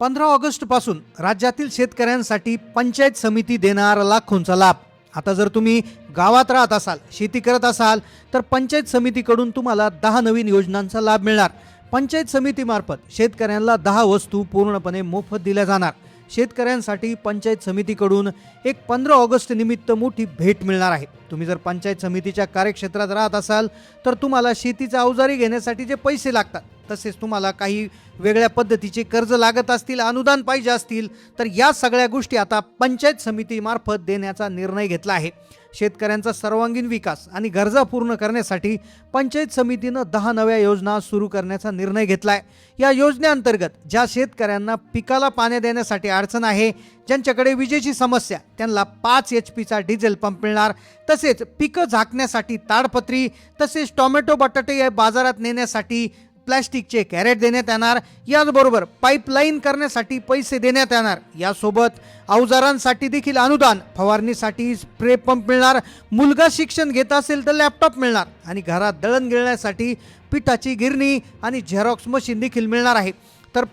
15 August पासून राज्यातील शेतकऱ्यांसाठी पंचायत समिती देणार लाखोंचा लाभ। आता जर तुम्ही गावात राहत असाल, शेती करत असाल, तर पंचायत समितीकडून तुम्हाला 10 नवीन योजनांचा लाभ मिळणार। पंचायत समितीमार्फत शेतकऱ्यांना 10 वस्तू पूर्णपणे मोफत दिल्या जाणार। शेतकऱ्यांसाठी पंचायत समितीकडून एक 15 ऑगस्ट निमित्त मोठी भेट मिळणार आहे। तुम्ही जर पंचायत समितीच्या कार्यक्षेत्रात राहत असाल तर तुम्हाला शेतीचा अवजारी घेण्यासाठी जे पैसे लागतात, तसेच तुम्हाला काही वेगळ्या पद्धतीचे कर्ज लागत असतील, अनुदान पाहिजे असतील, तर या सगळ्या गोष्टी आता पंचायत समितीमार्फत देण्याचा निर्णय घेतला आहे। शेतकऱ्यांचा सर्वांगीण विकास आणि गरजा पूर्ण करण्यासाठी पंचायत समितीनं 10 नव्या योजना सुरू करण्याचा निर्णय घेतलाय। या योजनेअंतर्गत ज्या शेतकऱ्यांना पिकाला पाणी देण्यासाठी अडचण आहे, ज्यांच्याकडे विजेची समस्या, त्यांना 5 HP डिझेल पंप मिळणार। तसेच पिकं झाकण्यासाठी ताडपत्री, तसेच टोमॅटो बटाटे या बाजारात नेण्यासाठी प्लास्टिकचे कॅरेट देण्यात येणार। याचबरोबर पाईपलाईन करण्यासाठी पैसे देण्यात येणार। यासोबत अवजारांसाठी देखील अनुदान, फवारणीसाठी स्प्रे पंप मिळणार। मुलगा शिक्षण घेत असेल तर लॅपटॉप मिळणार आणि घरात दळण गिळण्यासाठी पिठाची गिरणी आणि झेरॉक्स मशीन देखील मिळणार आहे। तर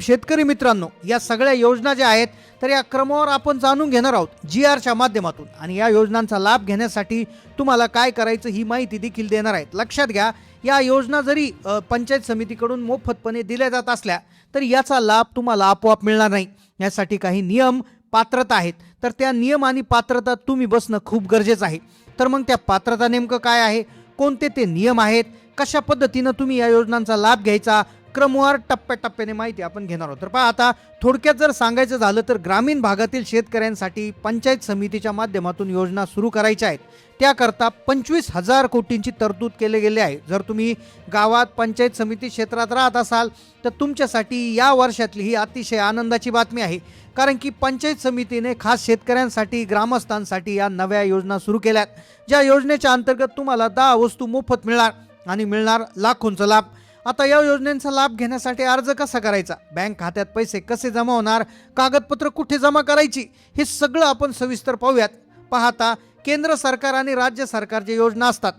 शेतकरी मित्रांनो, या सगळ्या योजना ज्या आहेत तर या क्रमावर आपण जाणून घेणार आहोत GRच्या माध्यमातून, आणि या योजनांचा लाभ घेण्यासाठी तुम्हाला काय करायचं ही माहिती देखील देणार आहेत। लक्षात घ्या, या योजना जरी पंचायत समितीकडून मोफतपणे दिल्या जात असल्या तरी याचा लाभ तुम्हाला आपोआप मिळणार नाही। यासाठी काही नियम, पात्रता आहेत, तर त्या नियम आणि पात्रता तुम्ही बसणं खूप गरजेचं आहे। तर मग त्या पात्रता नेमकं काय आहे, कोणते ते नियम आहेत, कशा पद्धतीनं तुम्ही या योजनांचा लाभ घ्यायचा, क्रमवार टप्प्याटप्प्याने माहिती आपण घेणार आहोत। तर पहा, आता थोडक्यात जर सांगायचं झालं तर ग्रामीण भागातील शेतकऱ्यांसाठी पंचायत समितीच्या माध्यमातून योजना सुरू करायच्या आहेत। त्याकरता 25,000 कोटींची तरतूद केले गेले आहे। जर तुम्ही गावात पंचायत समिती क्षेत्रात राहत असाल तर तुमच्यासाठी या वर्षातली ही अतिशय आनंदाची बातमी आहे, कारण की पंचायत समितीने खास शेतकऱ्यांसाठी, ग्रामस्थांसाठी या नव्या योजना सुरू केल्यात, ज्या योजनेच्या अंतर्गत तुम्हाला 10 वस्तू मोफत मिळणार आणि मिळणार लाखोंचा लाभ। आता या योजनेचा लाभ घेण्यासाठी अर्ज कसा करायचा, बँक खात्यात पैसे कसे जमा होणार, कागदपत्र कुठे जमा करायची, हे सगळं आपण सविस्तर पाहूयात। पाहता, केंद्र सरकार आणि राज्य सरकारच्या योजना असतात,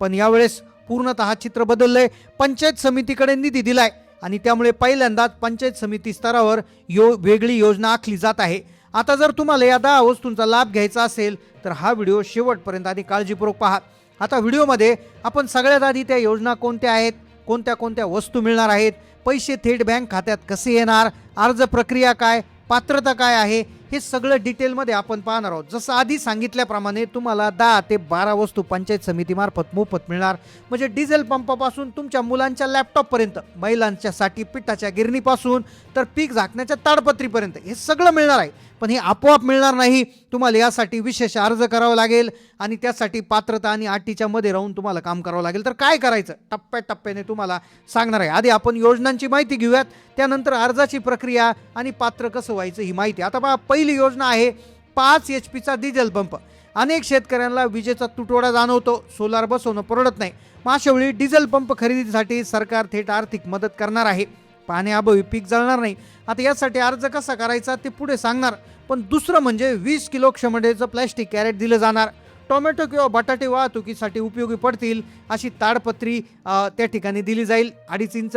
पण यावेळेस पूर्णतः चित्र बदललंय। पंचायत समितीकडे निधी दिलाय आणि त्यामुळे पहिल्यांदाच पंचायत समिती स्तरावर वेगळी योजना आखली जात आहे। आता जर तुम्हाला या 10 वस्तूंचा लाभ घ्यायचा असेल तर हा व्हिडिओ शेवटपर्यंत आणि काळजीपूर्वक पहा। आता व्हिडिओमध्ये आपण सगळ्यात आधी त्या योजना कोणत्या आहेत, कोणत्या कोणत्या वस्तू मिळणार आहेत, पैसे थेट बँक खात्यात कसे येणार, अर्ज प्रक्रिया काय, पात्रता काय आहे, हे सगळं डिटेलमध्ये आपण पाहणार आहोत। जसं आधी सांगितल्याप्रमाणे तुम्हाला 10 ते 12 वस्तू पंचायत समितीमार्फत मोफत मिळणार, म्हणजे डिझेल पंपापासून तुमच्या मुलांच्या लॅपटॉपपर्यंत, महिलांच्यासाठी पिठाच्या गिरणीपासून तर पीक झाकण्याच्या ताडपत्रीपर्यंत हे सगळं मिळणार आहे। पण हे आपोआप मिळणार नाही, तुम्हाला यासाठी विशेष अर्ज करावा लागेल आणि त्यासाठी पात्रता आणि अटीच्या मध्ये राहून तुम्हाला काम करावं लागेल। तर काय करायचं टप्प्याटप्प्याने तुम्हाला सांगणार आहे। आधी आपण योजनांची माहिती घेऊयात, त्यानंतर अर्जाची प्रक्रिया आणि पात्र कसं व्हायचं ही माहिती। आता पहा, पहिली योजना आहे 5 HP डिझेल पंप। अनेक शेतकऱ्यांना विजेचा तुटवडा जाणवतो, सोलार बसवणं परवडत नाही, मग अशावेळी डिझेल पंप खरेदीसाठी सरकार थेट आर्थिक मदत करणार आहे। पाण्याअभावी पीक जळणार नाही। आता यासाठी अर्ज कसा करायचा ते पुढे सांगणार, पण दुसरं म्हणजे 20 किलो क्षमतेचं प्लॅस्टिक कॅरेट दिलं जाणार। टोमॅटो किंवा बटाटे वाहतुकीसाठी उपयोगी पडतील अशी ताडपत्री त्या ठिकाणी दिली जाईल। 2.5 इंच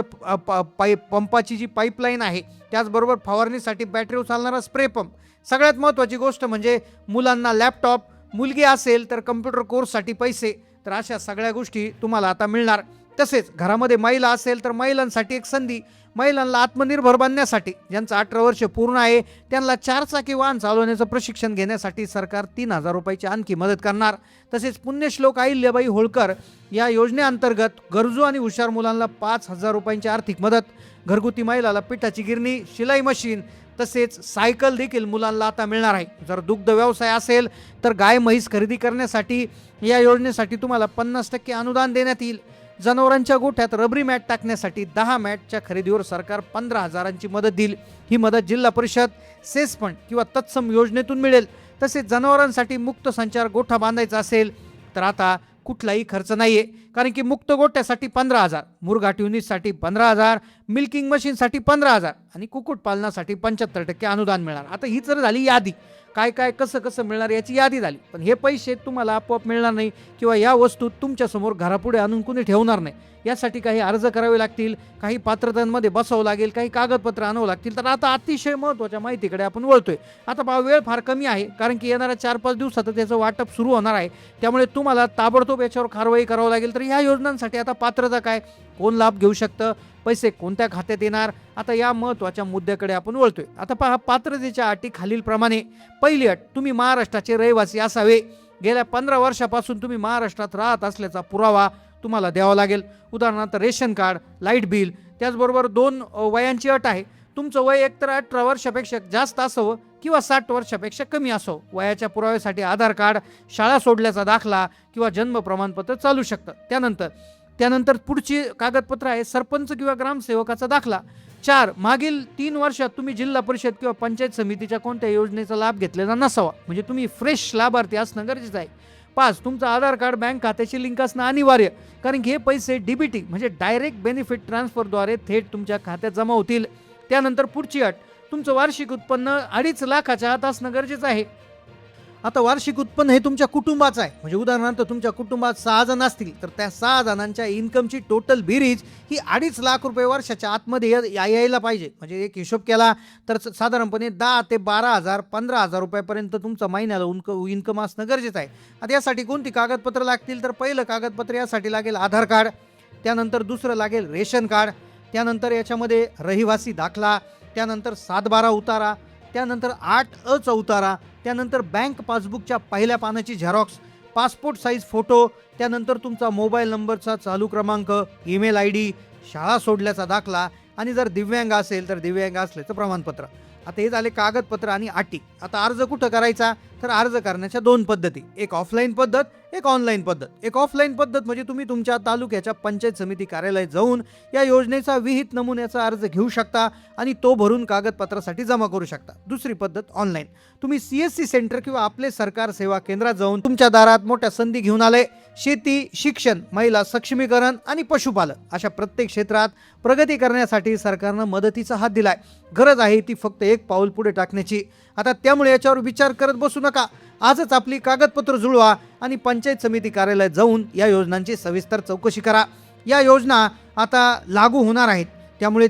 पंपाची जी पाईपलाईन आहे, त्याचबरोबर फवारणीसाठी बॅटरीवर चालणारा स्प्रे पंप। सगळ्यात महत्त्वाची गोष्ट म्हणजे मुलांना लॅपटॉप, मुलगी असेल तर कम्प्युटर कोर्ससाठी पैसे, तर अशा सगळ्या गोष्टी तुम्हाला आता मिळणार। तसेच घरामध्ये महिला असेल तर महिलांसाठी एक संधी, महिलांना आत्मनिर्भर बनण्यासाठी, ज्यांचं 18 वर्ष पूर्ण आहे त्यांना 4 चाकी वाहन चालवण्याचं प्रशिक्षण घेण्यासाठी सरकार 3,000 रुपयाची आणखी मदत करणार। तसेच पुण्यश्लोक अहिल्याबाई होळकर या योजनेअंतर्गत गरजू आणि हुशार मुलांना 5,000 रुपयांची आर्थिक मदत, घरगुती महिलाला पिठाची गिरणी, शिलाई मशीन, तसेच सायकल देखील मुलांना आता मिळणार आहे। जर दुग्ध व्यवसाय असेल तर गाय म्हैस खरेदी करण्यासाठी या योजनेसाठी तुम्हाला 50% अनुदान देण्यात येईल। जनावरांच्या गोठ्यात रबरी मॅट टाकण्यासाठी 10 मॅटच्या खरेदीवर सरकार 15,000ची मदत देईल। ही मदत जिल्हा परिषद, सेस फंड किंवा तत्सम योजनेतून मिळेल। तसेच जनावरांसाठी मुक्त संचार गोठा बांधायचा असेल तर आता कुठलाही खर्च नाहीये, कारण की मुक्त गोठ्यासाठी 15,000, मुरघाट युनिटसाठी 15,000, मिल्किंग मशीनसाठी 15,000 आणि कुक्कुटपालनासाठी 75% अनुदान मिळणार। आता ही तर झाली यादी, काय काय कसं कसं मिळणार याची यादी झाली. पण हे पैसे तुम्हाला आपोआप मिळणार नाही किंवा या वस्तू तुमच्यासमोर घरापुढे आणून कुणी ठेवणार नाही. यासाठी काही अर्ज करावे लागतील, काही पात्रतांमध्ये बसावं लागेल, काही कागदपत्र आणावं लागतील. तर आता अतिशय महत्त्वाच्या माहितीकडे आपण वळतोय. आता पहा, वेळ फार कमी आहे, कारण की येणाऱ्या 4-5 दिवसात त्याचं वाटप सुरू होणार आहे. त्यामुळे तुम्हाला ताबडतोब याच्यावर कारवाई करावी लागेल. तर ह्या योजनांसाठी आता पात्रता काय, कोण लाभ घेऊ शकतं, पैसे कोणत्या खात्यात येणार, आता या महत्त्वाच्या मुद्द्याकडे आपण वळतोय. आता पहा, पात्रतेच्या अटी खालीलप्रमाणे. पहिली अट, तुम्ही महाराष्ट्राचे रहिवासी असावे. गेल्या 15 वर्षापासून तुम्ही महाराष्ट्रात राहत असल्याचा पुरावा तुम्हाला द्यावा लागेल. उदाहरणार्थ रेशन कार्ड, लाईट बिल. त्याचबरोबर 2 वयांची अट आहे. तुमचं वय एकतर 18 वर्षापेक्षा जास्त असावं किंवा 60 वर्षापेक्षा कमी असावं. वयाच्या पुराव्यासाठी आधार कार्ड, शाळा सोडल्याचा दाखला किंवा जन्म प्रमाणपत्र चालू शकतं. त्यानंतर पुढची कागदपत्र आहे सरपंच किंवा ग्रामसेवकाचा दाखला. 4, मागील 3 वर्षात तुम्ही जिल्हा परिषद किंवा पंचायत समितीच्या कोणत्या योजनेचा लाभ घेतलेला नसावा, म्हणजे तुम्ही फ्रेश लाभार्थी असणं गरजेचं आहे. 5, तुमचं आधार कार्ड बँक खात्याशी लिंक असणं अनिवार्य, कारण की हे पैसे डीबीटी म्हणजे डायरेक्ट बेनिफिट ट्रान्सफरद्वारे थेट तुमच्या खात्यात जमा होतील. त्यानंतर पुढची अट, तुमचं वार्षिक उत्पन्न 2.5 लाखाच्या आत असणं गरजेचं आहे. आता वार्षिक उत्पन्न हे तुमच्या कुटुंबाचं आहे, म्हणजे उदाहरणार्थ तुमच्या कुटुंबात 6 जण असतील तर त्या 6 जणांच्या इन्कमची टोटल बेरीज ही 2.5 लाख रुपये वर्षाच्या आतमध्ये यायला पाहिजे. म्हणजे एक हिशोब केला तर साधारणपणे 10 ते 12,000 15,000 रुपयापर्यंत तुमचं महिन्याला इन्कम असणं गरजेचं आहे. आता यासाठी कोणती कागदपत्र लागतील, तर पहिलं कागदपत्र यासाठी लागेल आधार कार्ड. त्यानंतर दुसरं लागेल रेशन कार्ड. त्यानंतर याच्यामध्ये रहिवासी दाखला. त्यानंतर 7/12 उतारा. त्यानंतर 8अ उतारा. त्यानंतर बँक पासबुकच्या पहिल्या पानाची झेरॉक्स, पासपोर्ट साईज फोटो. त्यानंतर तुमचा मोबाईल नंबरचा चालू क्रमांक, ईमेल ID, शाळा सोडल्याचा दाखला आणि जर दिव्यांग असेल तर दिव्यांग असल्याचं प्रमाणपत्र. आता हे झाले कागदपत्र आणि अटी. आता अर्ज कुठं करायचा, तर अर्ज करण्याच्या 2 पद्धती, एक ऑफलाईन पद्धत, एक ऑनलाईन पद्धत. एक ऑफलाईन पद्धत म्हणजे तुम्ही तुमच्या तालुक्याच्या पंचायत समिती कार्यालयात जाऊन या योजनेचा विहित नमुन्याचा अर्ज घेऊ शकता आणि तो भरून कागदपत्रासाठी जमा करू शकता. दुसरी पद्धत ऑनलाईन, तुम्ही CSC सेंटर किंवा आपले सरकार सेवा केंद्रात जाऊन तुमच्या दारात मोठ्या संधी घेऊन आले. शेती, शिक्षण, महिला सक्षमीकरण आणि पशुपालन अशा प्रत्येक क्षेत्रात प्रगती करण्यासाठी सरकारनं मदतीचा हात दिलाय. गरज आहे ती फक्त एक पाऊल पुढे टाकण्याची. आता त्यामुळे याच्यावर विचार करत बसू नका. आजच आपली कागदपत्र जुळवा आणि पंचायत समिती कार्यालयात जाऊन या योजनांची सविस्तर चौकशी करा. या योजना आता लागू होणार आहेत, त्यामुळे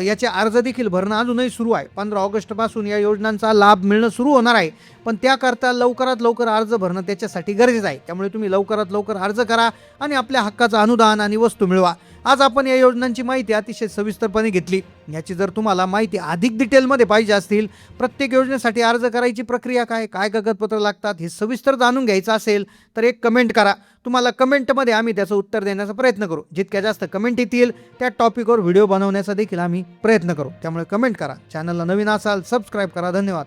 याचे अर्ज देखील भरणं अजूनही सुरू आहे. 15 ऑगस्टपासून या योजनांचा लाभ मिळणं सुरू होणार आहे, पण त्याकरता लवकरात लवकर अर्ज भरणं त्याच्यासाठी गरजेचं आहे. त्यामुळे तुम्ही लवकरात लवकर अर्ज करा आणि आपल्या हक्काचं अनुदान आणि वस्तू मिळवा. आज आपण या योजनांची माहिती अतिशय सविस्तरपणे घेतली. याची जर तुम्हाला माहिती अधिक डिटेलमध्ये पाहिजे असतील, प्रत्येक योजनेसाठी अर्ज करायची प्रक्रिया काय कागदपत्र लागतात हे सविस्तर जाणून घ्यायचं असेल तर एक कमेंट करा. तुम्हाला कमेंटमध्ये आम्ही त्याचं उत्तर देण्याचा प्रयत्न करू. जितक्या जास्त कमेंट येतील त्या टॉपिकवर व्हिडिओ बनवण्याचा देखील आम्ही प्रयत्न करू. त्यामुळे कमेंट करा. चॅनलला नवीन असाल सबस्क्राईब करा. धन्यवाद.